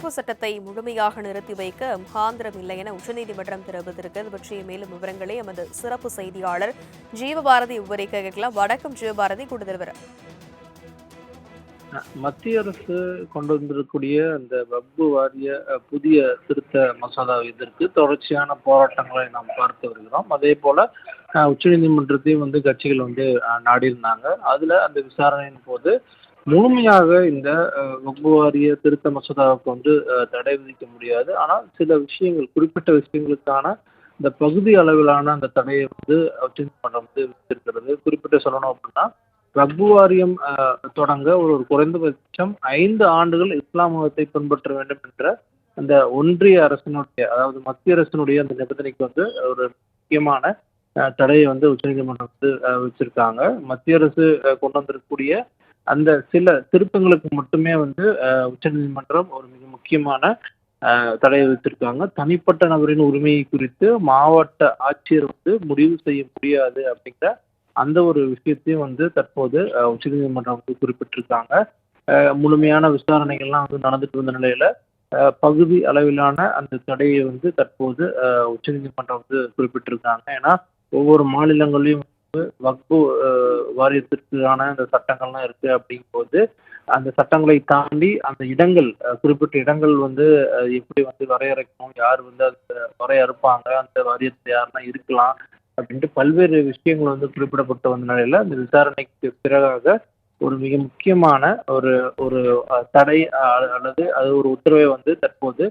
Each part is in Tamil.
வக்ஃபு சட்டத்தை முழுமையாக நிறுத்தி வைக்க முகாந்திரம் இல்லை என உச்சநீதிமன்றம் தெரிவித்திருக்கிறது. இது பற்றிய மேலும் விவரங்களை எமது சிறப்பு செய்தியாளர் ஜீவபாரதி விவரிக்க கேட்கலாம். வணக்கம் ஜீவபாரதி, கூடுதல் விவரம். மத்திய அரசு கொண்டு வந்திருக்கக்கூடிய அந்த வக்ஃபு வாரிய புதிய திருத்த மசோதா இதற்கு தொடர்ச்சியான போராட்டங்களை நாம் பார்த்து வருகிறோம். அதே போல உச்சநீதிமன்றத்தையும் கட்சிகள் நாடியிருந்தாங்க. அதுல அந்த விசாரணையின் போது முழுமையாக இந்த வக்ஃபு வாரிய திருத்த மசோதாவுக்கு தடை விதிக்க முடியாது. ஆனால் சில விஷயங்கள், குறிப்பிட்ட விஷயங்களுக்கான இந்த பகுதி அளவிலான அந்த தடையை உச்சநீதிமன்றம் விதித்திருக்கிறது. குறிப்பிட்ட சொல்லணும் அப்படின்னா, வக்ஃபு வாரியம் தொடங்க ஒரு குறைந்தபட்சம் 5 ஆண்டுகள் இஸ்லாம் மதத்தை பின்பற்ற வேண்டும் என்ற அந்த ஒன்றிய அரசினுடைய, அதாவது மத்திய அரசினுடைய அந்த நிபந்தனைக்கு ஒரு முக்கியமான தடையை உச்சநீதிமன்றம் வச்சிருக்காங்க. மத்திய அரசு கொண்டு வந்திருக்கக்கூடிய அந்த சில திருத்தங்களுக்கு மட்டுமே உச்சநீதிமன்றம் ஒரு மிக முக்கியமான தடையை விதித்திருக்காங்க. தனிப்பட்ட நபரின் உரிமையை குறித்து மாவட்ட ஆட்சியர் முடிவு செய்ய முடியாது அப்படிங்கிற அந்த ஒரு விஷயத்தையும் தற்போது உச்சநீதிமன்றம் குறிப்பிட்டிருக்காங்க. முழுமையான விசாரணைகள்லாம் நடந்துட்டு இருந்த நிலையில பகுதி அளவிலான அந்த தடையை தற்போது உச்சநீதிமன்றம் குறிப்பிட்டிருக்காங்க. ஏன்னா ஒவ்வொரு மாநிலங்களையும் வக்ஃபு வாரியத்திற்கான அந்த சட்டங்கள்லாம் இருக்கு. அப்படிங்கும்போது அந்த சட்டங்களை தாண்டி அந்த இடங்கள், குறிப்பிட்ட இடங்கள் எப்படி வரையறைக்கணும், யார் அதை வரையறுப்பாங்க, அந்த வாரியத்தில் யாருன்னா இருக்கலாம் அப்படின்ட்டு பல்வேறு விஷயங்கள் குறிப்பிடப்பட்டு வந்த நிலையில அந்த விசாரணைக்கு பிறகாக ஒரு மிக முக்கியமான ஒரு ஒரு தடை அல்லது அது ஒரு உத்தரவை தற்போது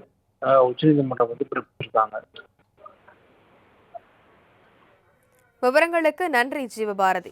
உச்சநீதிமன்றம் பிறப்பிச்சிருக்காங்க. விவரங்களுக்கு நன்றி ஜீவபாரதி.